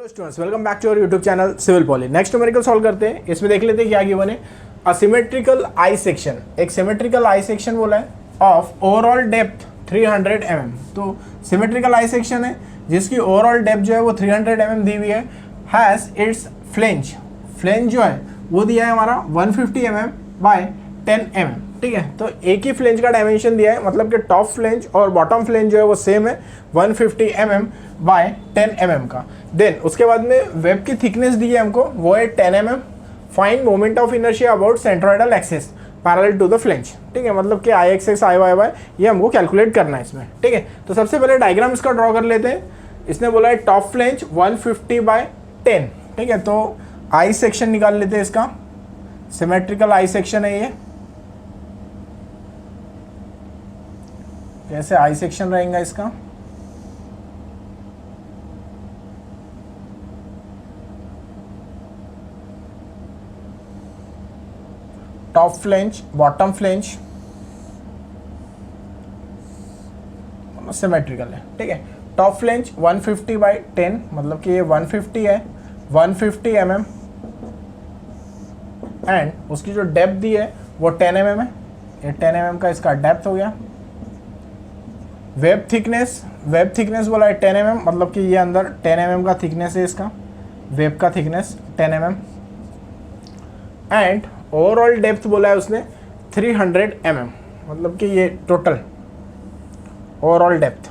Hello students, welcome back to our YouTube channel civil poly. Next numerical solve करते हैं। इसमें देख लेते हैं क्या गिवन है। अ सिमेट्रिकल आई सेक्शन, एक सिमेट्रिकल आई सेक्शन बोला है ऑफ ओवरऑल डेप्थ 300 mm। तो सिमेट्रिकल आई सेक्शन है जिसकी ओवरऑल डेप्थ जो है वो 300 mm दी हुई है। हैज इट्स फ्लेंज, फ्लेंज जो है वो दिया है हमारा 150 mm बाय 10 mm। ठीक है, तो एक ही फ्लेंज का डायमेंशन दिया है, मतलब कि टॉप फ्लेंज और बॉटम फ्लेंज जो है वो सेम है 150 mm बाय 10 mm का। देन उसके बाद में वेब की थिकनेस दी है हमको, वो है 10 mm। Find moment of inertia about centroidal axis parallel to the flange. ठीक है, मतलब कि I X X I Y Y ये हमको कैलकुलेट करना है इसमें। ठीक है, तो सबसे पहले डायग्राम इसका ड्रॉ कर लेते हैं। इसने बोला है टॉप फ्लेंज 150 बाय 10। ठीक है, तो आई सेक्शन निकाल लेते हैं इसका। सिमेट्रिकल आई सेक्शन है ये। कैसे आई सेक्शन रहेगा इसका, top flange bottom flange symmetrical है। ठीक है, टॉप फ्लेंज 150 बाई 10, मतलब कि ये 150 है 150 mm एंड उसकी जो डेप्थ दी है वो 10 mm है। ये 10 mm का इसका डेप्थ हो गया। वेब थिकनेस बोला है 10 mm, मतलब कि ये अंदर 10 mm का थिकनेस है इसका, वेब का thickness 10 mm and overall depth बोला है उसने 300 mm, मतलब कि ये टोटल ओवरऑल डेप्थ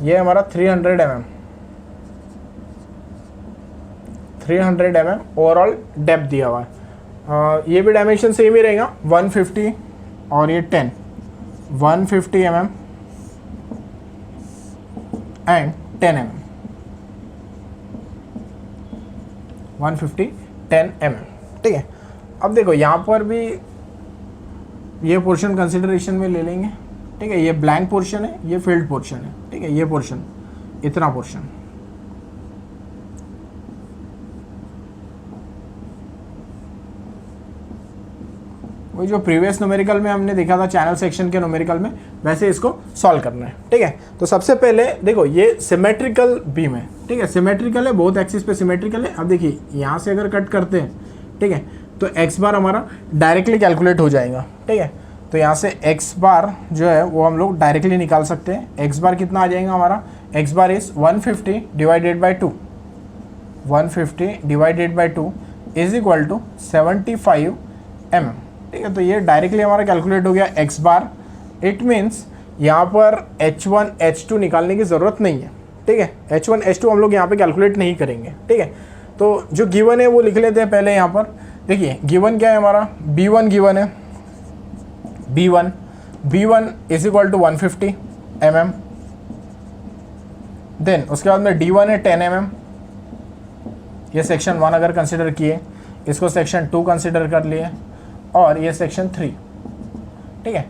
ये हमारा 300 mm ओवरऑल डेप्थ दिया हुआ है। ये भी डायमेंशन सेम ही रहेगा 150 और ये 10 150 mm एंड 10 mm 150 10 mm। ठीक है, अब देखो यहाँ पर भी ये पोर्शन कंसिडरेशन में ले लेंगे। ठीक है, ये ब्लैंक पोर्शन है, ये फिल्ड पोर्शन है। ठीक है, ये पोर्शन इतना पोर्शन, वही जो प्रीवियस न्यूमेरिकल में हमने देखा था चैनल सेक्शन के न्यूमेरिकल में, वैसे इसको सॉल्व करना है। ठीक है, तो सबसे पहले देखो ये सिमेट्रिकल बीम है। ठीक है, सिमेट्रिकल है, बोथ एक्सिस पे सिमेट्रिकल है। अब देखिए यहाँ से अगर कट करते हैं, ठीक है, तो एक्स बार हमारा डायरेक्टली कैलकुलेट हो जाएगा। ठीक है, तो यहाँ से एक्स बार जो है वो हम लोग डायरेक्टली निकाल सकते हैं। एक्स बार कितना आ जाएगा हमारा, X bar is 150 divided by 2, 150 divided by 2 is equal to 75 mm। ठीक है, तो ये डायरेक्टली हमारा कैलकुलेट हो गया एक्स बार। इट मीन्स यहाँ पर H1 H2 निकालने की ज़रूरत नहीं है। ठीक है, H1 H2 हम लोग यहाँ पे कैलकुलेट नहीं करेंगे। ठीक है, तो जो गिवन है वो लिख लेते हैं पहले। यहाँ पर देखिए गिवन क्या है हमारा, B1 गिवन है, B1 is equal to 150 mm। Then उसके बाद में D1 है 10 mm। ये सेक्शन 1 अगर कंसिडर किए, इसको सेक्शन 2 कंसिडर कर लिए और ये सेक्शन 3। ठीक है,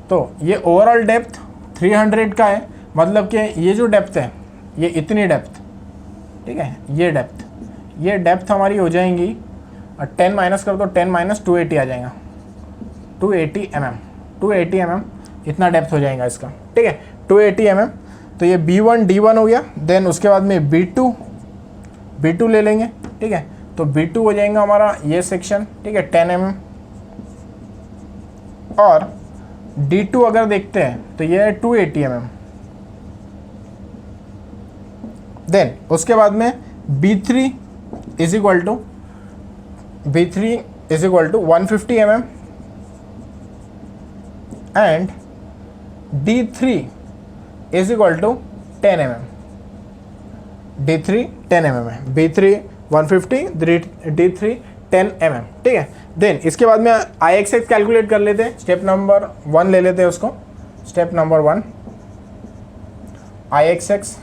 तो ये ओवरऑल डेप्थ 300 का है, मतलब कि ये जो डेप्थ है ये इतनी डेप्थ। ठीक है, ये डेप्थ हमारी हो जाएंगी, 10 माइनस कर दो, 10 माइनस 280 आ जाएगा, 280 mm इतना डेप्थ हो जाएगा इसका। ठीक है, 280 mm। तो ये B1 D1 हो गया। देन उसके बाद में B2 ले लेंगे। ठीक है, तो B2 हो जाएगा हमारा ये सेक्शन। ठीक है, 10 mm और D2 अगर देखते हैं तो ये है 280 mm। देन उसके बाद में B3 is equal to 150 mm and D3 is equal to 10 mm। D3 10 mm है, B3 150, D3 10 mm। ठीक है, देन इसके बाद में आई एक्स एक्स कैलकुलेट कर लेते हैं। स्टेप नंबर 1 ले लेते हैं उसको। स्टेप नंबर 1 आई एक्स एक्स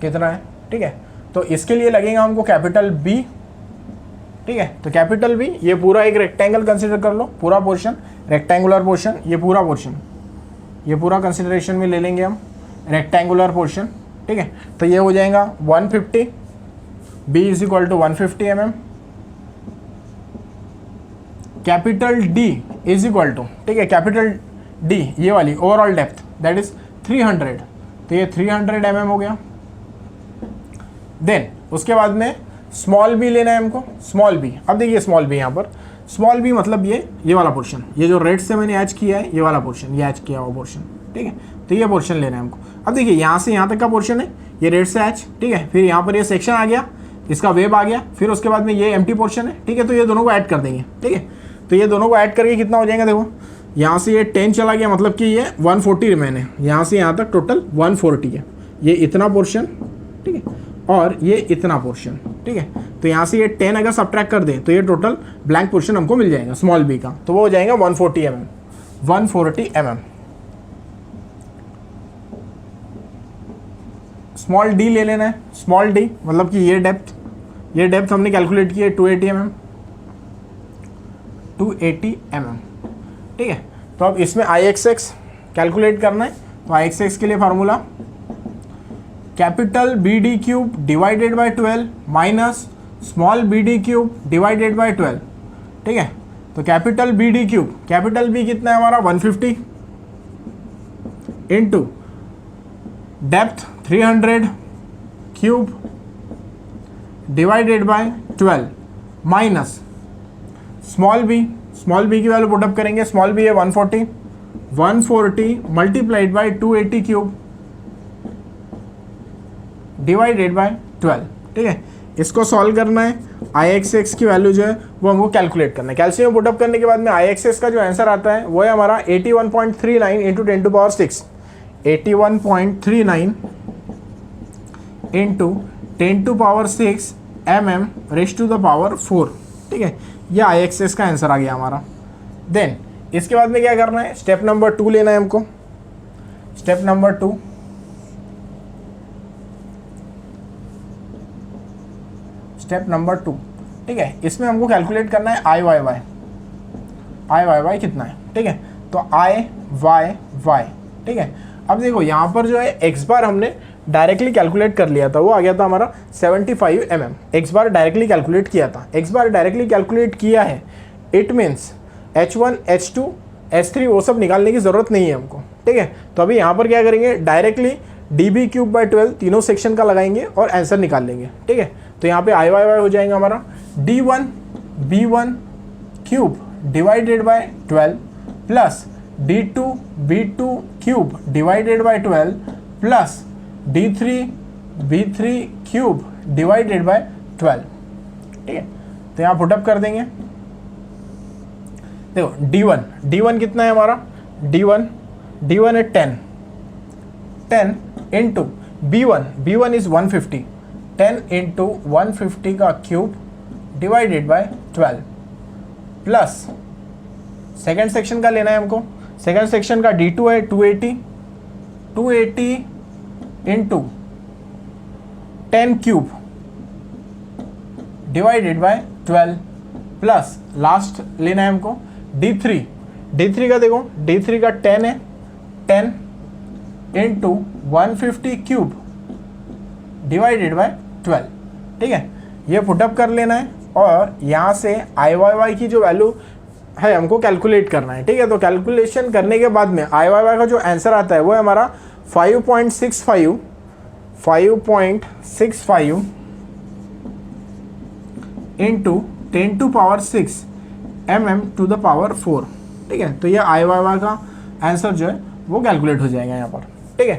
कितना है। ठीक है, तो इसके लिए लगेगा हमको कैपिटल B। ठीक है, तो कैपिटल B, ये पूरा एक रेक्टेंगल कंसिडर कर लो, पूरा पोर्शन रेक्टेंगुलर पोर्शन, ये पूरा पोर्शन ये पूरा कंसिडरेशन में ले लेंगे हम, रेक्टेंगुलर पोर्शन। ठीक है, तो ये हो जाएगा 150, B is equal to 150 mm। Capital D is equal to, ठीक है, कैपिटल D ये वाली ओवरऑल डेप्थ दैट इज 300, तो ये 300 mm हो गया। देन उसके बाद में स्मॉल बी लेना है हमको, स्मॉल बी। अब देखिए स्मॉल बी यहाँ पर, स्मॉल बी मतलब ये वाला पोर्शन, ये जो रेड से मैंने एच किया है ये वाला पोर्शन, ये एच किया हुआ पोर्शन, ठीक है। तो ये पोर्शन लेना है हमको। अब देखिए यहाँ से यहाँ तक का पोर्शन है, ये रेड से एच, ठीक है। फिर यहाँ पर ये सेक्शन आ गया, इसका वेब आ गया, फिर उसके बाद में ये एम्प्टी पोर्शन है, ठीक है। तो ये दोनों को ऐड कर देंगे, ठीक है। तो ये दोनों को ऐड करके कितना हो जाएगा, देखो यहाँ से ये 10 चला गया, मतलब कि ये 140 रिमेन है। यहाँ से यहाँ तक टोटल 140 है, ये इतना पोर्शन, ठीक है, और ये इतना पोर्शन, ठीक है। तो यहाँ से ये 10 अगर सब्ट्रैक्ट कर दें तो ये टोटल ब्लैंक पोर्शन हमको मिल जाएगा स्मॉल बी का, तो वो हो जाएगा 140 mm, 140 mm। स्मॉल डी ले लेना है, स्मॉल डी मतलब कि ये डेप्थ हमने कैलकुलेट की है 280 mm, 280 mm, ठीक है। तो अब इसमें IXX कैलकुलेट करना है, तो IXX के लिए formula capital BD cube divided by 12 minus small BD cube divided by 12, ठीक है। तो capital BD cube, capital B कितना है हमारा 150 into depth 300 cube divided by 12 minus small B की वैल्यू पुटअप करेंगे, स्मॉल बी है 140 multiplied by 280 cube divided by 12, ठीक है। इसको सॉल्व करना है, IXX की वैल्यू जो है वो हमको कैलकुलेट करना है। कैल्शियम पुटअप करने के बाद में IXX का जो आंसर आता है वो है हमारा 81.39 into 10 to power 6, 81.39 into 10 to power 6 mm raise to the power 4, ठीक है। ये IXX का आंसर आ गया हमारा। देन इसके बाद में क्या करना है, स्टेप नंबर 2 लेना है हमको। स्टेप नंबर 2, ठीक है। इसमें हमको कैलकुलेट करना है IYY कितना है, ठीक है। तो IYY, ठीक है। अब देखो यहाँ पर जो है x बार हमने डायरेक्टली कैलकुलेट कर लिया था, वो आ गया था हमारा 75 mm। x बार डायरेक्टली कैलकुलेट किया था, x बार डायरेक्टली कैलकुलेट किया है, it means H1 H2 H3 वो सब निकालने की ज़रूरत नहीं है हमको, ठीक है। तो अभी यहाँ पर क्या करेंगे, डायरेक्टली DB क्यूब बाई 12 तीनों सेक्शन का लगाएंगे और आंसर निकाल लेंगे, ठीक है। तो यहाँ पे IYY हो जाएगा हमारा D1 B1 cube divided by 12 plus D2 B2 cube divided by 12 plus D3 B3 cube divided by 12, ठीक है। तो यहाँ पुटअप कर देंगे, देखो D1 कितना है हमारा, D1 है 10 इंटू B1 इज 150, 10 इंटू 150 का cube divided by 12 plus second section का लेना है हमको। सेकेंड सेक्शन का D2 है 280 into 10 cube divided by 12 plus last लेना है हमको D3 का, देखो D3 का 10 है, 10 इंटू 150 क्यूब डिवाइडेड बाय 12, ठीक है। ये पुटअप कर लेना है और यहाँ से IYY की जो वैल्यू है हमको कैलकुलेट करना है, ठीक है। तो कैलकुलेशन करने के बाद में IYY का जो आंसर आता है वो है हमारा 5.65 into 10 to power 6 mm to the power 4, ठीक है। तो ये IYY का आंसर जो है वो कैलकुलेट हो जाएगा यहाँ पर, ठीक है।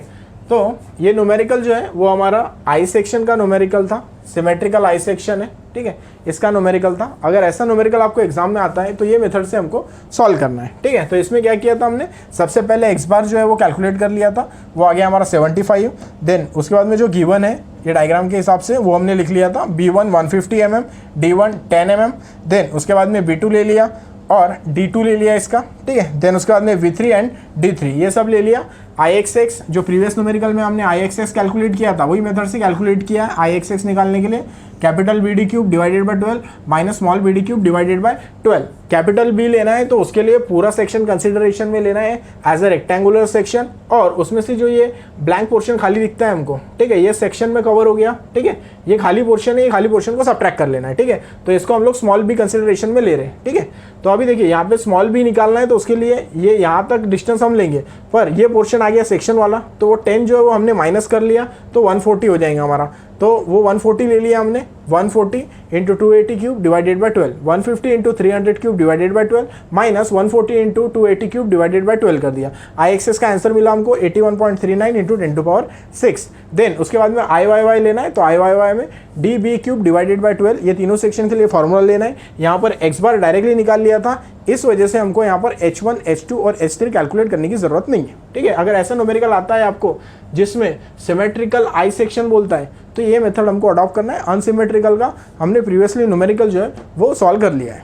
तो ये न्यूमेरिकल जो है वो हमारा आई सेक्शन का न्यूमेरिकल था, सिमेट्रिकल आई सेक्शन है, ठीक है। इसका न्यूमेरिकल था। अगर ऐसा न्यूमेरिकल आपको एग्जाम में आता है तो ये मेथड से हमको सॉल्व करना है, ठीक है। तो इसमें क्या किया था हमने, सबसे पहले x बार जो है वो कैलकुलेट कर लिया था, वो आ गया हमारा 75। देन उसके बाद में जो गिवन है ये डायग्राम के हिसाब से वो हमने लिख लिया था B1 150 mm, D1 10 mm। Then उसके बाद में B2 ले लिया और D2 ले लिया इसका, ठीक है। देन उसके बाद में V3 एंड D3 ये सब ले लिया। IXX जो प्रीवियस न्यूमेरिकल में हमने IXX कैलकुलेट किया था वही मेथड से कैलकुलेट किया है। IXX निकालने के लिए capital BD cube divided by 12 minus small BD cube divided by 12। Capital B लेना है तो उसके लिए पूरा सेक्शन कंसिडरेशन में लेना है एज अ रेक्टेंगुलर सेक्शन, और उसमें से जो ये ब्लैंक पोर्शन खाली दिखता है हमको, ठीक है, ये सेक्शन में कवर हो गया, ठीक है। ये खाली पोर्शन है, ये खाली पोर्शन को सब्ट्रैक्ट कर लेना है, ठीक है। तो इसको हम लोग स्मॉल b कंसिडरेशन में ले रहे हैं, ठीक है। तो अभी देखिए यहाँ पे स्मॉल b निकालना है तो उसके लिए ये यहाँ तक डिस्टेंस हम लेंगे, पर ये पोर्शन आ गया सेक्शन वाला, तो वो 10 जो है वो हमने माइनस कर लिया तो 140 हो जाएगा हमारा। तो वो 140 ले लिया हमने, 140 into 280 cube divided by 12, 150 into 300 cube divided by 12 minus 140 into 280 cube divided by 12 कर दिया। आई एक्सेस का आंसर मिला हमको 81.39 इंटू 10⁶। देन उसके बाद में आई वाई वाई लेना है, तो आई वाई वाई में D B cube divided by 12, ये तीनों सेक्शन के लिए फॉर्मूला लेना है। यहाँ पर एक्स बार डायरेक्टली निकाल लिया था, इस वजह से हमको यहाँ पर H1, H2 और H3 कैलकुलेट करने की जरूरत नहीं है। ठीक है, अगर ऐसा न्यूमेरिकल आता है आपको जिसमें सिमेट्रिकल आई सेक्शन बोलता है तो ये मेथड हमको अडॉप्ट करना है। अनसिमेट्रिकल का हमने प्रीवियसली न्यूमेरिकल जो है वो सॉल्व कर लिया है।